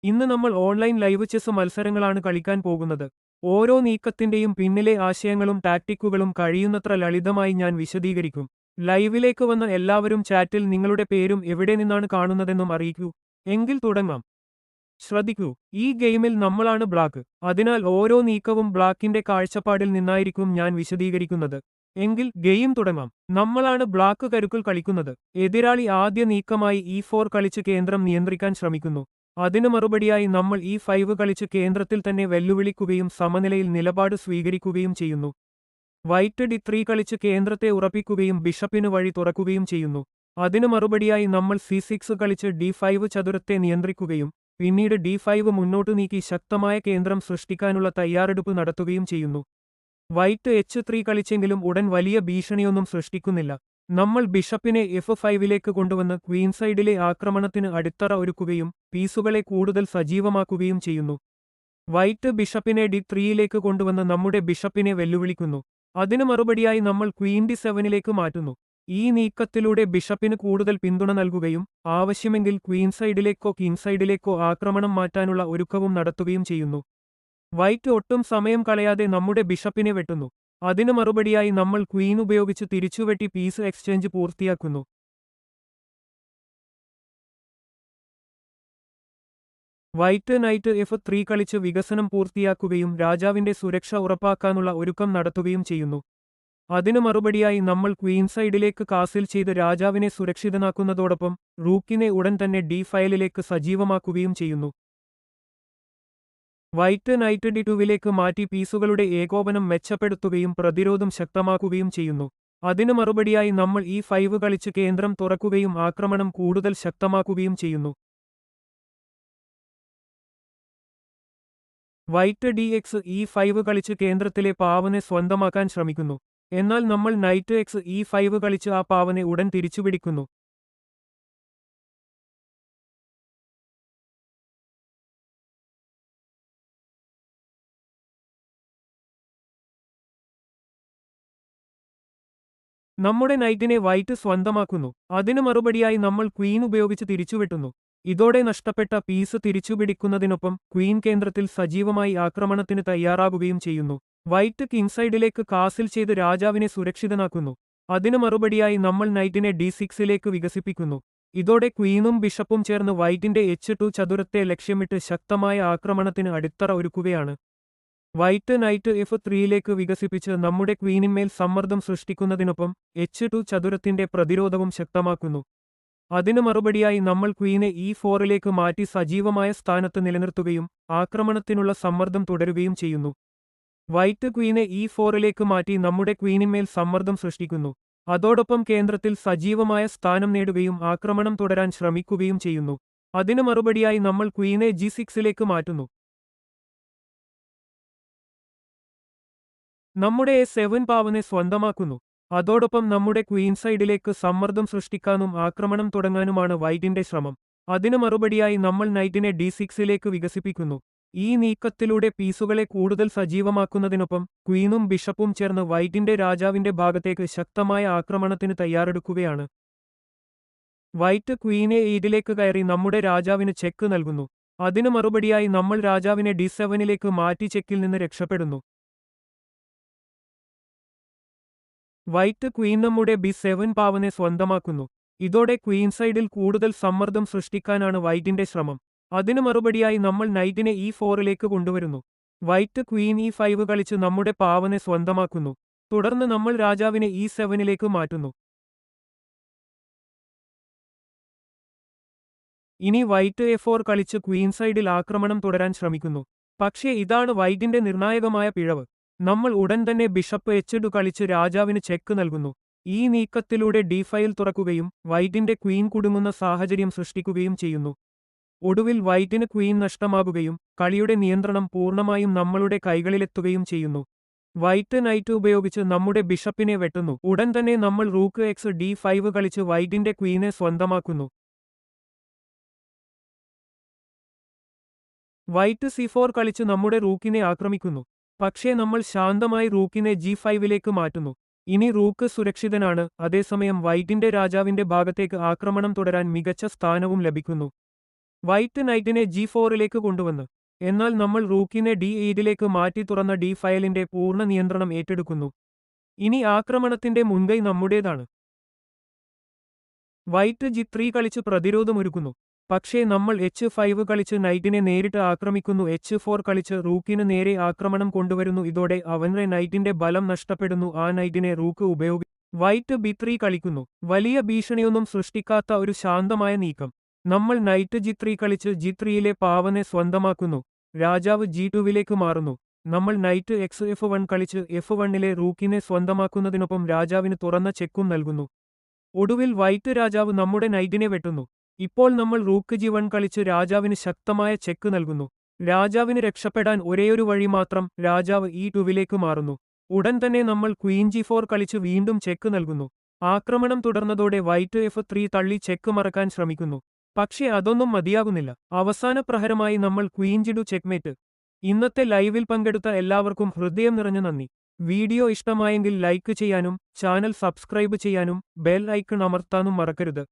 ഇന്ന് നമ്മൾ online live chess മത്സരങ്ങളാണ് കളിക്കാൻ പോകുന്നത്. ഓരോ നീക്കത്തിന്റെയും പിന്നിലെ ആശയങ്ങളും ടാക്ടിക്കുകളും കഴിയുന്നത്ര ലളിതമായി ഞാൻ വിശദീകരിക്കും. ലൈവിലേക്ക് വന്ന എല്ലാവരും ചാറ്റിൽ നിങ്ങളുടെ പേരും എവിടെ നിന്നാണ് കാണുന്നതെന്നും അറിയിക്കൂ. എങ്കിൽ തുടങ്ങാം. ശ്രദ്ധിക്കൂ, ഈ ഗെയിമിൽ നമ്മളാണ് ബ്ലാക്ക്. അതിനാൽ ഓരോ നീക്കവും ബ്ലാക്കിന്റെ കാഴ്ചപ്പാടിൽ നിന്നായിരിക്കും ഞാൻ വിശദീകരിക്കുന്നത്. എങ്കിൽ ഗെയിം തുടങ്ങാം. നമ്മളാണ് ബ്ലാക്ക് കരുക്കൾ കളിക്കുന്നത്. എതിരാളി ആദ്യ നീക്കമായി E4 കളിച്ച് കേന്ദ്രം നിയന്ത്രിക്കാൻ ശ്രമിക്കുന്നു. അതിനു മറുപടിയായി നമ്മൾ E5 കളിച്ച് കേന്ദ്രത്തിൽ തന്നെ വെല്ലുവിളിക്കുകയും സമനിലയിൽ നിലപാട് സ്വീകരിക്കുകയും ചെയ്യുന്നു. വൈറ്റ് D3 കളിച്ച് കേന്ദ്രത്തെ ഉറപ്പിക്കുകയും ബിഷപ്പിന് വഴി തുറക്കുകയും ചെയ്യുന്നു. അതിനു മറുപടിയായി നമ്മൾ C6 കളിച്ച് D5 ചതുരത്തെ നിയന്ത്രിക്കുകയും പിന്നീട് D5 മുന്നോട്ടു നീക്കി ശക്തമായ കേന്ദ്രം സൃഷ്ടിക്കാനുള്ള തയ്യാറെടുപ്പ് നടത്തുകയും ചെയ്യുന്നു. വൈറ്റ് H3 കളിച്ചെങ്കിലും ഉടൻ വലിയ ഭീഷണിയൊന്നും സൃഷ്ടിക്കുന്നില്ല. നമ്മൾ ബിഷപ്പിനെ F5ലേക്ക് കൊണ്ടുവന്ന് ക്വീൻ സൈഡിലെ ആക്രമണത്തിന് അടിത്തറ ഒരുക്കുകയും പീസുകളെ കൂടുതൽ സജീവമാക്കുകയും ചെയ്യുന്നു. വൈറ്റ് ബിഷപ്പിനെ D3യിലേക്ക് കൊണ്ടുവന്ന് നമ്മുടെ ബിഷപ്പിനെ വെല്ലുവിളിക്കുന്നു. അതിനു മറുപടിയായി നമ്മൾ ക്വീൻ D7ലേക്ക് മാറ്റുന്നു. ഈ നീക്കത്തിലൂടെ ബിഷപ്പിന് കൂടുതൽ പിന്തുണ നൽകുകയും ആവശ്യമെങ്കിൽ ക്വീൻ സൈഡിലേക്കോ കിങ് സൈഡിലേക്കോ ആക്രമണം മാറ്റാനുള്ള ഒരുക്കവും നടത്തുകയും ചെയ്യുന്നു. വൈറ്റ് ഒട്ടും സമയം കളയാതെ നമ്മുടെ ബിഷപ്പിനെ വെട്ടുന്നു. അതിനു മറുപടിയായി നമ്മൾ ക്വീൻ ഉപയോഗിച്ച് തിരിച്ചുവെട്ടി പീസ് എക്സ്ചേഞ്ച് പൂർത്തിയാക്കുന്നു. വൈറ്റ് നൈറ്റ് F3 കളിച്ച് വികസനം പൂർത്തിയാക്കുകയും രാജാവിന്റെ സുരക്ഷ ഉറപ്പാക്കാനുള്ള ഒരുക്കം നടത്തുകയും ചെയ്യുന്നു. അതിനു മറുപടിയായി നമ്മൾ ക്വീൻ സൈഡിലേക്ക് കാസിൽ ചെയ്ത് രാജാവിനെ സുരക്ഷിതനാക്കുന്നതോടൊപ്പം റൂക്കിനെ ഉടൻ തന്നെ D5ലേക്ക് സജീവമാക്കുകയും ചെയ്യുന്നു. വൈറ്റ് നൈറ്റ് D2വിലേക്ക് മാറ്റി പീസുകളുടെ ഏകോപനം മെച്ചപ്പെടുത്തുകയും പ്രതിരോധം ശക്തമാക്കുകയും ചെയ്യുന്നു. അതിനു മറുപടിയായി നമ്മൾ E5 കളിച്ച് കേന്ദ്രം തുറക്കുകയും ആക്രമണം കൂടുതൽ ശക്തമാക്കുകയും ചെയ്യുന്നു. വൈറ്റ് DX E5 കളിച്ച് കേന്ദ്രത്തിലെ പാവനെ സ്വന്തമാക്കാൻ ശ്രമിക്കുന്നു. എന്നാൽ നമ്മൾ നൈറ്റ് X E5 കളിച്ച് ആ പാവനെ ഉടൻ തിരിച്ചുപിടിക്കുന്നു. നമ്മുടെ നൈറ്റിനെ വൈറ്റ് സ്വന്തമാക്കുന്നു. അതിനു മറുപടിയായി നമ്മൾ ക്വീൻ ഉപയോഗിച്ച് തിരിച്ചുവിട്ടുന്നു. ഇതോടെ നഷ്ടപ്പെട്ട പീസ് തിരിച്ചുപിടിക്കുന്നതിനൊപ്പം ക്വീൻ കേന്ദ്രത്തിൽ സജീവമായി ആക്രമണത്തിന് തയ്യാറാകുകയും ചെയ്യുന്നു. വൈറ്റ് കിങ് സൈഡിലേക്ക് കാസിൽ ചെയ്ത് രാജാവിനെ സുരക്ഷിതനാക്കുന്നു. അതിനു മറുപടിയായി നമ്മൾ നൈറ്റിനെ D6ലേക്ക് വികസിപ്പിക്കുന്നു. ഇതോടെ ക്വീനും ബിഷപ്പും ചേർന്ന് വൈറ്റിന്റെ H2 ചതുരത്തെ ലക്ഷ്യമിട്ട് ശക്തമായ ആക്രമണത്തിന് അടിത്തറ ഒരുക്കുകയാണ്. വൈറ്റ് നൈറ്റ് F3യിലേക്ക് വികസിപ്പിച്ച് നമ്മുടെ ക്വീനിന്മേൽ സമ്മർദ്ദം സൃഷ്ടിക്കുന്നതിനൊപ്പം H2 ചതുരത്തിന്റെ പ്രതിരോധവും ശക്തമാക്കുന്നു. അതിനു മറുപടിയായി നമ്മൾ ക്വീനെ E4ലേക്ക് മാറ്റി സജീവമായ സ്ഥാനത്ത് നിലനിർത്തുകയും ആക്രമണത്തിനുള്ള സമ്മർദ്ദം തുടരുകയും ചെയ്യുന്നു. വൈറ്റ് ക്വീനെ E4ലേക്ക് മാറ്റി നമ്മുടെ ക്വീനിന്മേൽ സമ്മർദ്ദം സൃഷ്ടിക്കുന്നു. അതോടൊപ്പം കേന്ദ്രത്തിൽ സജീവമായ സ്ഥാനം നേടുകയും ആക്രമണം തുടരാൻ ശ്രമിക്കുകയും ചെയ്യുന്നു. അതിനു മറുപടിയായി നമ്മൾ ക്വീനെ G6ലേക്ക് മാറ്റുന്നു. നമ്മുടെ A7 പാവനെ സ്വന്തമാക്കുന്നു. അതോടൊപ്പം നമ്മുടെ ക്വീൻ സൈഡിലേക്ക് സമ്മർദ്ദം സൃഷ്ടിക്കാനും ആക്രമണം തുടങ്ങാനുമാണ് വൈറ്റിന്റെ ശ്രമം. അതിനു മറുപടിയായി നമ്മൾ നൈറ്റിനെ D6ലേക്ക് വികസിപ്പിക്കുന്നു. ഈ നീക്കത്തിലൂടെ പീസുകളെ കൂടുതൽ സജീവമാക്കുന്നതിനൊപ്പം ക്വീനും ബിഷപ്പും ചേർന്ന് വൈറ്റിന്റെ രാജാവിന്റെ ഭാഗത്തേക്ക് ശക്തമായ ആക്രമണത്തിന് തയ്യാറെടുക്കുകയാണ്. വൈറ്റ് ക്വീനെ E8ലേക്ക് കയറി നമ്മുടെ രാജാവിന് ചെക്ക് നൽകുന്നു. അതിനു മറുപടിയായി നമ്മൾ രാജാവിനെ D7ലേക്ക് മാറ്റി ചെക്കിൽ നിന്ന് രക്ഷപ്പെടുന്നു. വൈറ്റ് ക്വീൻ നമ്മുടെ B7 പാവനെ സ്വന്തമാക്കുന്നു. ഇതോടെ ക്വീൻ സൈഡിൽ കൂടുതൽ സമ്മർദ്ദം സൃഷ്ടിക്കാനാണ് വൈറ്റിന്റെ ശ്രമം. അതിനു മറുപടിയായി നമ്മൾ നൈറ്റിനെ E4ലേക്ക് കൊണ്ടുവരുന്നു. വൈറ്റ് ക്വീൻ E5 കളിച്ച് നമ്മുടെ പാവനെ സ്വന്തമാക്കുന്നു. തുടർന്ന് നമ്മൾ രാജാവിനെ E7ലേക്ക് മാറ്റുന്നു. ഇനി വൈറ്റ് A4 കളിച്ച് ക്വീൻ സൈഡിൽ ആക്രമണം തുടരാൻ ശ്രമിക്കുന്നു. പക്ഷേ ഇതാണ് വൈറ്റിന്റെ നിർണായകമായ പിഴവ്. നമ്മൾ ഉടൻ തന്നെ ബിഷപ്പ് H2 കളിച്ച് രാജാവിന് ചെക്ക് നൽകുന്നു. ഈ നീക്കത്തിലൂടെ D5 തുറക്കുകയും വൈറ്റിന്റെ ക്വീൻ കുടുങ്ങുന്ന സാഹചര്യം സൃഷ്ടിക്കുകയും ചെയ്യുന്നു. ഒടുവിൽ വൈറ്റിന് ക്വീൻ നഷ്ടമാകുകയും കളിയുടെ നിയന്ത്രണം പൂർണ്ണമായും നമ്മളുടെ കൈകളിലെത്തുകയും ചെയ്യുന്നു. വൈറ്റ് നൈറ്റ് ഉപയോഗിച്ച് നമ്മുടെ ബിഷപ്പിനെ വെട്ടുന്നു. ഉടൻ തന്നെ നമ്മൾ റൂക്ക് X D5 കളിച്ച് വൈറ്റിന്റെ ക്വീനെ സ്വന്തമാക്കുന്നു. വൈറ്റ് C4 കളിച്ച് നമ്മുടെ റൂക്കിനെ ആക്രമിക്കുന്നു. പക്ഷേ നമ്മൾ ശാന്തമായി റൂക്കിനെ G5ലേക്ക് മാറ്റുന്നു. ഇനി റൂക്ക് സുരക്ഷിതനാണ്. അതേസമയം വൈറ്റിന്റെ രാജാവിന്റെ ഭാഗത്തേക്ക് ആക്രമണം തുടരാൻ മികച്ച സ്ഥാനവും ലഭിക്കുന്നു. വൈറ്റ് നൈറ്റിനെ G4ലേക്ക് കൊണ്ടുവന്ന്. എന്നാൽ നമ്മൾ റൂക്കിനെ D8ലേക്ക് മാറ്റി തുറന്ന D5ന്റെ പൂർണ്ണ നിയന്ത്രണം ഏറ്റെടുക്കുന്നു. ഇനി ആക്രമണത്തിന്റെ മുൻകൈ നമ്മുടേതാണ്. വൈറ്റ് G3 കളിച്ച് പ്രതിരോധമൊരുക്കുന്നു. പക്ഷേ നമ്മൾ H5 കളിച്ച് നൈറ്റിനെ നേരിട്ട് ആക്രമിക്കുന്നു. H4 കളിച്ച് റൂക്കിന് നേരെ ആക്രമണം കൊണ്ടുവരുന്നു. ഇതോടെ അവന്റെ നൈറ്റിന്റെ ബലം നഷ്ടപ്പെടുന്നു. ആ നൈറ്റിനെ റൂക്ക് വൈറ്റ് B3 കളിക്കുന്നു. വലിയ ഭീഷണിയൊന്നും സൃഷ്ടിക്കാത്ത ഒരു ശാന്തമായ നീക്കം. നമ്മൾ നൈറ്റ് G3 കളിച്ച് G3യിലെ പാവനെ സ്വന്തമാക്കുന്നു. രാജാവ് G2വിലേക്ക് മാറുന്നു. നമ്മൾ നൈറ്റ് F1 കളിച്ച് F1ലെ റൂക്കിനെ സ്വന്തമാക്കുന്നതിനൊപ്പം രാജാവിന് തുറന്ന ചെക്കും നൽകുന്നു. ഒടുവിൽ വൈറ്റ് രാജാവ് നമ്മുടെ നൈറ്റിനെ വെട്ടുന്നു. ഇപ്പോൾ നമ്മൾ റൂക്ക് G1 കളിച്ച് രാജാവിന് ശക്തമായ ചെക്ക് നൽകുന്നു. രാജാവിന് രക്ഷപ്പെടാൻ ഒരേയൊരു വഴി മാത്രം, രാജാവ് E2വിലേക്ക് മാറുന്നു. ഉടൻ തന്നെ നമ്മൾ ക്വീൻ G4 കളിച്ച് വീണ്ടും ചെക്ക് നൽകുന്നു. ആക്രമണം തുടർന്നതോടെ വൈറ്റ് F3 തള്ളി ചെക്ക് മറക്കാൻ ശ്രമിക്കുന്നു. പക്ഷേ അതൊന്നും മതിയാകുന്നില്ല. അവസാന പ്രഹരമായി നമ്മൾ ക്വീൻ G2 ചെക്ക്മേറ്റ്. ഇന്നത്തെ ലൈവിൽ പങ്കെടുത്ത എല്ലാവർക്കും ഹൃദയം നിറഞ്ഞ നന്ദി. വീഡിയോ ഇഷ്ടമായെങ്കിൽ ലൈക്ക് ചെയ്യാനും ചാനൽ സബ്സ്ക്രൈബ് ചെയ്യാനും ബെൽ ഐക്കൺ അമർത്താനും മറക്കരുത്.